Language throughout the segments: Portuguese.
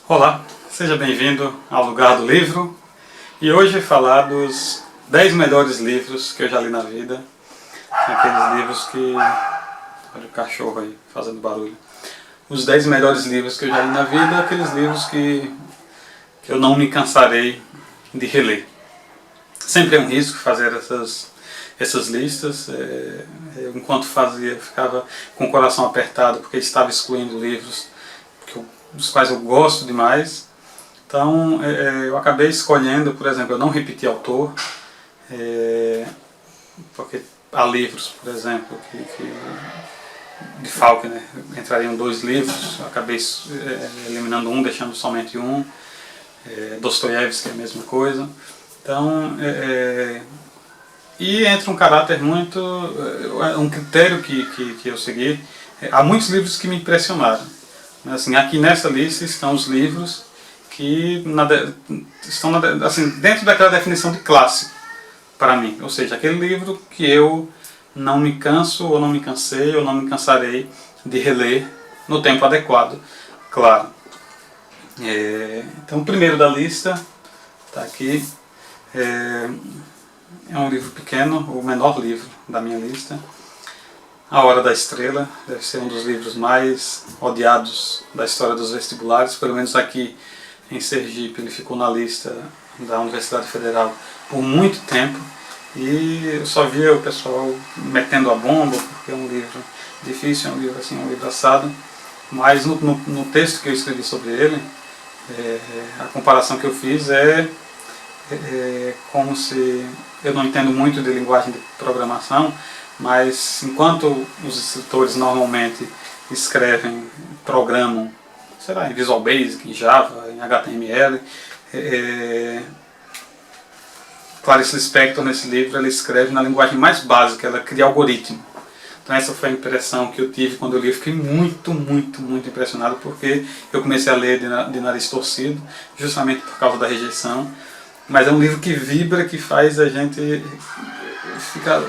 Olá, seja bem-vindo ao Lugar do Livro e hoje falar dos 10 melhores livros que eu já li na vida. Aqueles livros que... olha o cachorro aí fazendo barulho. Os 10 melhores livros que eu já li na vida, aqueles livros que eu não me cansarei de reler. Sempre é um risco fazer essas listas. Enquanto fazia, eu ficava com o coração apertado porque estava excluindo livros dos quais eu gosto demais. Então eu acabei escolhendo, por exemplo, eu não repeti autor, porque há livros, por exemplo, que de Faulkner entrariam 2 livros, eu acabei eliminando um, deixando somente um. Dostoiévski é a mesma coisa. Então, e entra um caráter muito, um critério que eu segui. Há muitos livros que me impressionaram. Assim, aqui nessa lista estão os livros que estão assim, dentro daquela definição de clássico para mim. Ou seja, aquele livro que eu não me canso, ou não me cansei, ou não me cansarei de reler no tempo adequado, claro. Então o primeiro da lista está aqui. É um livro pequeno, o menor livro da minha lista. A Hora da Estrela, deve ser um dos livros mais odiados da história dos vestibulares, pelo menos aqui em Sergipe ele ficou na lista da Universidade Federal por muito tempo e eu só via o pessoal metendo a bomba porque é um livro difícil, é um livro assim, um livro assado, mas no texto que eu escrevi sobre ele, a comparação que eu fiz é como se, eu não entendo muito de linguagem de programação, mas enquanto os escritores normalmente escrevem, programam, sei lá, em Visual Basic, em Java, em HTML, Clarice Lispector nesse livro ela escreve na linguagem mais básica, ela cria algoritmo. Então essa foi a impressão que eu tive quando eu li. Eu fiquei muito impressionado porque eu comecei a ler de nariz torcido, justamente por causa da rejeição. Mas é um livro que vibra, que faz a gente ficar...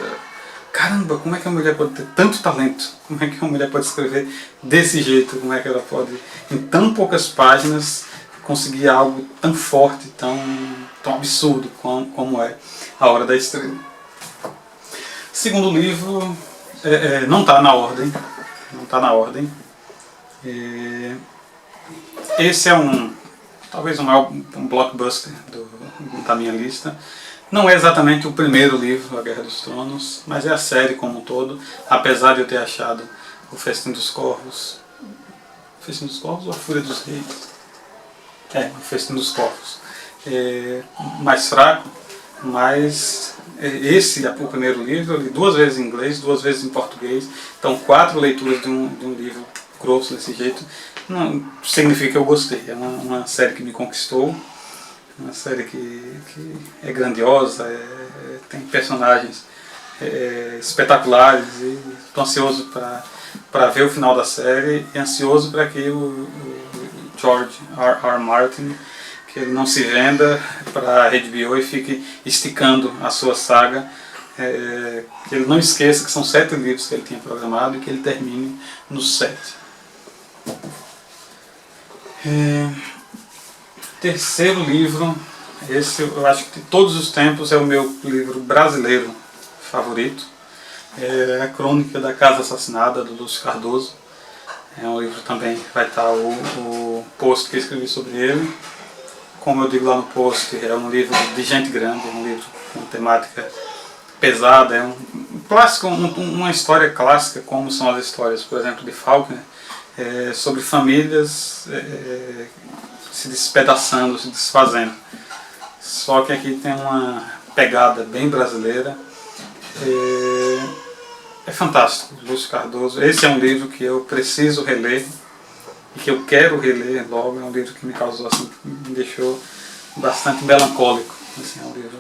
Caramba, como é que a mulher pode ter tanto talento? Como é que uma mulher pode escrever desse jeito? Como é que ela pode, em tão poucas páginas, conseguir algo tão forte, tão absurdo como é A Hora da Estrela? Segundo livro, não está na ordem. Não está na ordem. Esse é talvez o maior blockbuster da minha lista. Não é exatamente o primeiro livro, A Guerra dos Tronos, mas é a série como um todo, apesar de eu ter achado o Festim dos Corvos... Festim dos Corvos ou A Fúria dos Reis? O Festim dos Corvos. Mais fraco, mas esse é o primeiro livro, eu li 2 vezes em inglês, 2 vezes em português, então 4 leituras de um livro grosso desse jeito, não significa que eu gostei, é uma série que me conquistou. Uma série que é grandiosa, tem personagens espetaculares e estou ansioso para ver o final da série e ansioso para que o George R. Martin que ele não se venda para a HBO e fique esticando a sua saga, que ele não esqueça que são 7 livros que ele tinha programado e que ele termine nos 7. Terceiro livro, esse eu acho que de todos os tempos é o meu livro brasileiro favorito, é A Crônica da Casa Assassinada, do Lúcio Cardoso. É um livro também, vai estar o post que eu escrevi sobre ele. Como eu digo lá no post, é um livro de gente grande, é um livro com temática pesada, é um clássico, uma história clássica, como são as histórias, por exemplo, de Faulkner, sobre famílias se despedaçando, se desfazendo. Só que aqui tem uma pegada bem brasileira. É fantástico, Lúcio Cardoso. Esse é um livro que eu preciso reler e que eu quero reler logo. É um livro que me causou, assim, me deixou bastante melancólico. Assim, é um livro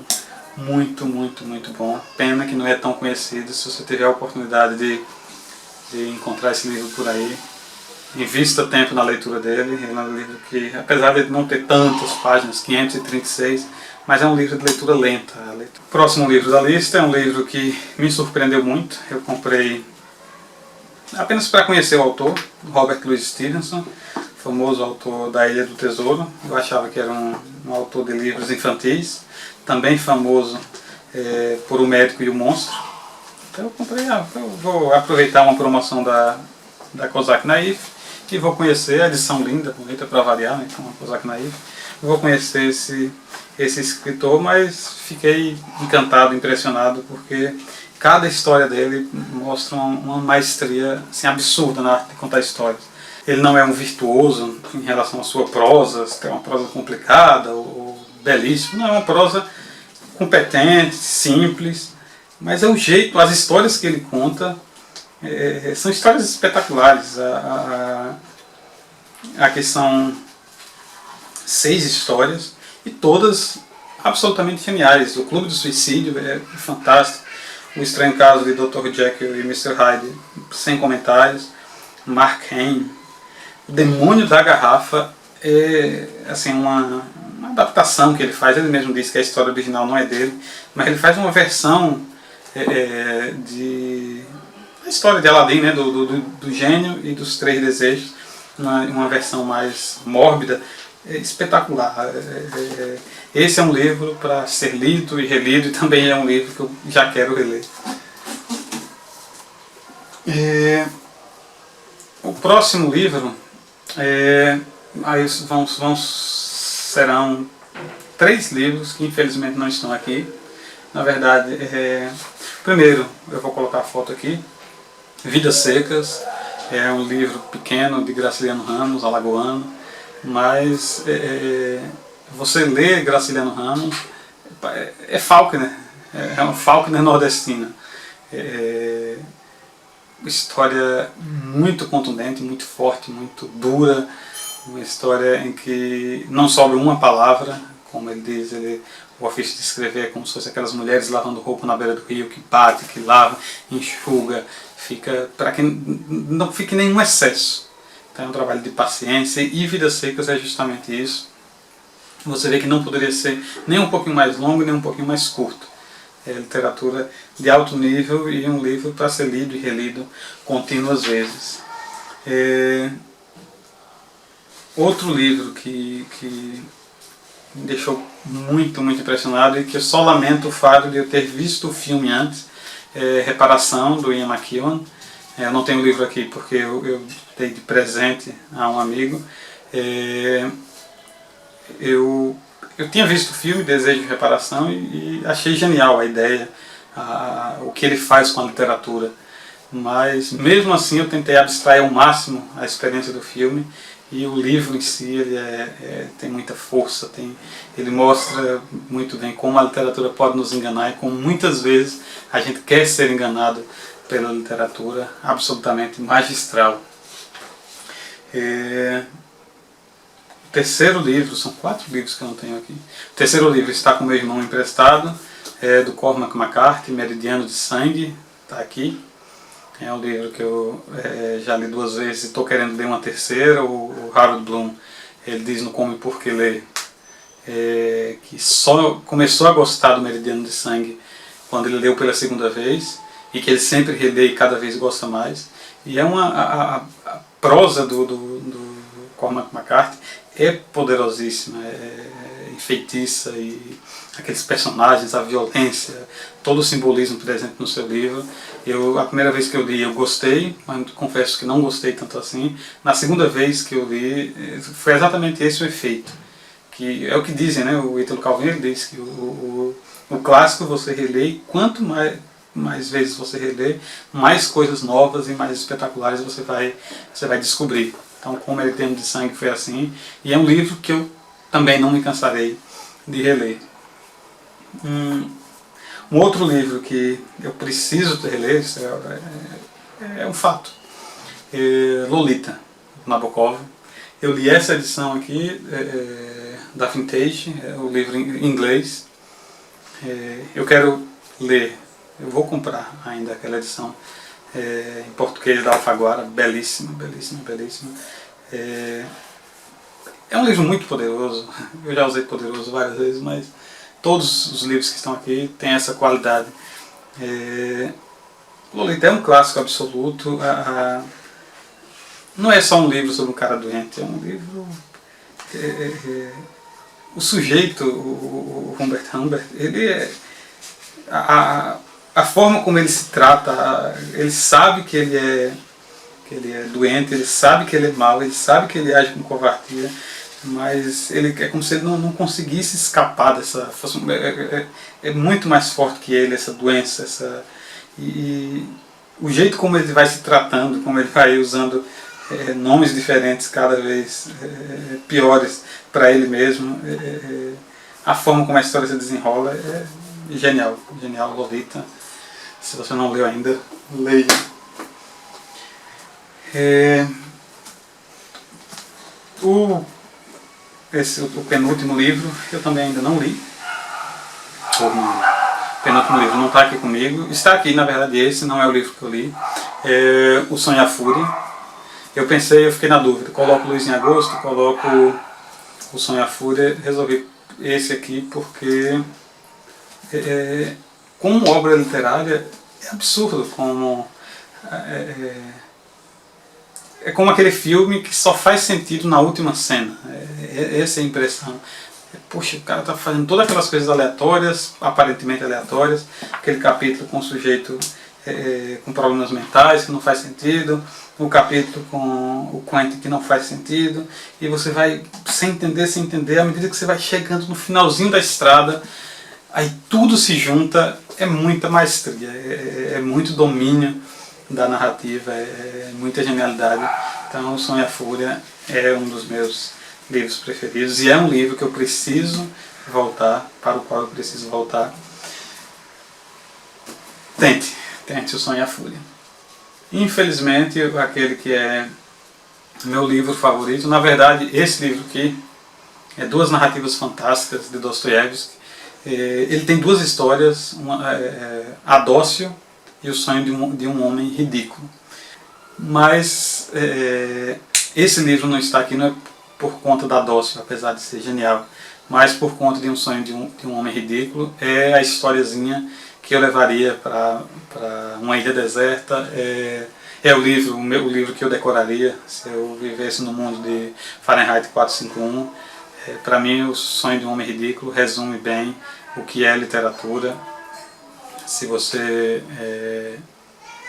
muito bom. Pena que não é tão conhecido. Se você tiver a oportunidade de encontrar esse livro por aí, invista tempo na leitura dele. É um livro que, apesar de não ter tantas páginas, 536, mas é um livro de leitura lenta. O próximo livro da lista é um livro que me surpreendeu muito. Eu comprei apenas para conhecer o autor, Robert Louis Stevenson. famoso autor da Ilha do Tesouro. Eu achava que era um autor de livros infantis, também famoso por O Médico e o Monstro. Então eu comprei, eu vou aproveitar uma promoção da Cosac Naif e vou conhecer a edição linda, bonita para variar, né, com a Cosac Naif. Vou conhecer esse escritor, mas fiquei encantado, impressionado, porque cada história dele mostra uma maestria assim, absurda na arte de contar histórias. Ele não é um virtuoso em relação à sua prosa, se tem uma prosa complicada ou belíssima, não, é uma prosa competente, simples, mas é o jeito, as histórias que ele conta são histórias espetaculares. Aqui são 6 histórias e todas absolutamente geniais. O Clube do Suicídio é fantástico. O Estranho Caso de Dr. Jekyll e Mr. Hyde, sem comentários. Mark Hain. O Demônio da Garrafa é assim, uma adaptação que ele faz. Ele mesmo disse que a história original não é dele, mas ele faz uma versão da história de Aladdin, né, do gênio e dos 3 desejos, uma versão mais mórbida, espetacular. Esse é um livro para ser lido e relido, e também é um livro que eu já quero reler. O próximo livro serão 3 livros que infelizmente não estão aqui. Na verdade, primeiro eu vou colocar a foto aqui. Vidas Secas é um livro pequeno de Graciliano Ramos, alagoano, mas você lê Graciliano Ramos, é Faulkner, é um Faulkner nordestina. História muito contundente, muito forte, muito dura, uma história em que não sobra uma palavra, como ele diz, o ofício de escrever é como se fosse aquelas mulheres lavando roupa na beira do rio, que bate, que lava, enxuga, fica para que não fique nenhum excesso. Então é um trabalho de paciência, e Vidas Secas é justamente isso. Você vê que não poderia ser nem um pouquinho mais longo, nem um pouquinho mais curto. É literatura de alto nível e um livro para ser lido e relido contínuas vezes. Outro livro que me deixou muito, muito impressionado, e que eu só lamento o fato de eu ter visto o filme antes, é Reparação, do Ian McEwan. Eu não tenho o livro aqui porque eu dei de presente a um amigo. Eu tinha visto o filme Desejo de Reparação e achei genial a ideia, o que ele faz com a literatura. Mas mesmo assim eu tentei abstrair ao máximo a experiência do filme, e o livro em si ele tem muita força, ele mostra muito bem como a literatura pode nos enganar e como muitas vezes a gente quer ser enganado pela literatura. Absolutamente magistral. O terceiro livro, são 4 livros que eu não tenho aqui. O terceiro livro está com meu irmão emprestado, do Cormac McCarthy, Meridiano de Sangue, está aqui. É um livro que eu já li 2 vezes e estou querendo ler uma terceira. O Harold Bloom, ele diz no Como e Por que Ler, que só começou a gostar do Meridiano de Sangue quando ele leu pela segunda vez, e que ele sempre relê e cada vez gosta mais. E a prosa do Cormac McCarthy é poderosíssima, feitiça, e aqueles personagens, a violência, todo o simbolismo presente no seu livro. A primeira vez que eu li eu gostei, mas confesso que não gostei tanto assim. Na segunda vez que eu li, foi exatamente esse o efeito, que é o que dizem, né? O Ítalo Calvino diz que o clássico você relê, e quanto mais vezes você relê, mais coisas novas e mais espetaculares você vai descobrir. Então, Como Meridiano de Sangue foi assim, e é um livro que eu também não me cansarei de reler. Um outro livro que eu preciso reler, é um fato, Lolita, Nabokov. Eu li essa edição aqui, da Vintage, o livro em inglês. Eu quero ler, eu vou comprar ainda aquela edição em português da Alfaguara, belíssima, belíssima, belíssima. É um livro muito poderoso, eu já usei poderoso várias vezes, mas todos os livros que estão aqui têm essa qualidade. Lolita é um clássico absoluto. não é só um livro sobre um cara doente, é um livro... o sujeito, o Humbert Humbert, ele é... A forma como ele se trata, ele sabe que ele é doente, ele sabe que ele é mau, ele sabe que ele age com covardia, mas ele é como se ele não conseguisse escapar dessa... É muito mais forte que ele, essa doença, e o jeito como ele vai se tratando, como ele vai usando nomes diferentes, cada vez piores para ele mesmo, a forma como a história se desenrola é genial, genial. Lolita, se você não leu ainda, leia. O penúltimo livro eu também ainda não li. O penúltimo livro não está aqui comigo. Está aqui, na verdade, esse não é o livro que eu li. O Sonho e a Fúria. Eu fiquei na dúvida. Coloco Luiz em Agosto, coloco o Sonho e a Fúria. Resolvi esse aqui porque, como obra literária, é absurdo como... É como aquele filme que só faz sentido na última cena. Essa é a impressão. Puxa, o cara está fazendo todas aquelas coisas aleatórias, aparentemente aleatórias, aquele capítulo com o sujeito com problemas mentais que não faz sentido, o capítulo com o Quentin que não faz sentido, e você vai sem entender, à medida que você vai chegando no finalzinho da estrada, aí tudo se junta, é muita maestria, é muito domínio da narrativa, é muita genialidade. Então O Sonho e a Fúria é um dos meus livros preferidos, e é um livro que eu preciso voltar, para o qual eu preciso voltar. Tente O Sonho e a Fúria. Infelizmente, aquele que é meu livro favorito, na verdade, esse livro aqui, é Duas Narrativas Fantásticas, de Dostoiévski. Ele tem duas histórias, A Dócil e O Sonho de um Homem Ridículo. Mas esse livro não está aqui, não é por conta da Dócil, apesar de ser genial, mas por conta de Um Sonho de um Homem Ridículo. É a historiazinha que eu levaria para uma ilha deserta, é o livro que eu decoraria se eu vivesse no mundo de Fahrenheit 451. Para mim, O Sonho de um Homem Ridículo resume bem o que é literatura. Se você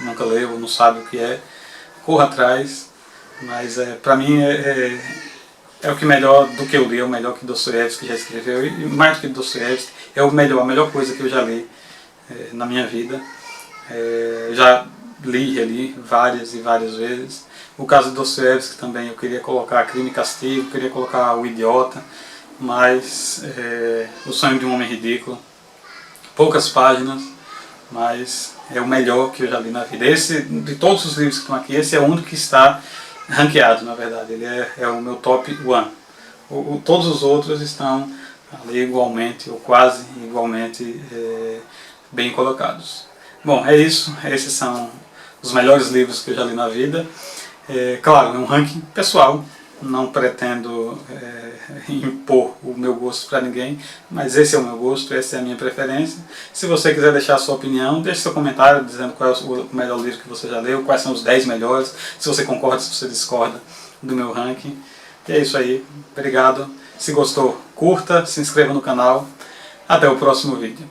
nunca leu ou não sabe o que é, corra atrás, mas para mim é o que melhor do que eu li, é o melhor que Dostoiévski já escreveu, e mais do que Dostoiévski, é a melhor coisa que eu já li na minha vida. Já li e reli várias e várias vezes. O caso de Dostoiévski também, eu queria colocar Crime e Castigo, queria colocar O Idiota, mas O Sonho de um Homem Ridículo, poucas páginas, mas é o melhor que eu já li na vida. Esse, de todos os livros que estão aqui, esse é o único que está ranqueado, na verdade. Ele é o meu top 1. Todos os outros estão ali igualmente, ou quase igualmente, bem colocados. Bom, é isso. Esses são os melhores livros que eu já li na vida. Claro, é um ranking pessoal. Não pretendo impor o meu gosto para ninguém, mas esse é o meu gosto, essa é a minha preferência. Se você quiser deixar a sua opinião, deixe seu comentário dizendo qual é o melhor livro que você já leu, quais são os 10 melhores, se você concorda, se você discorda do meu ranking. E é isso aí, obrigado. Se gostou, curta, se inscreva no canal. Até o próximo vídeo.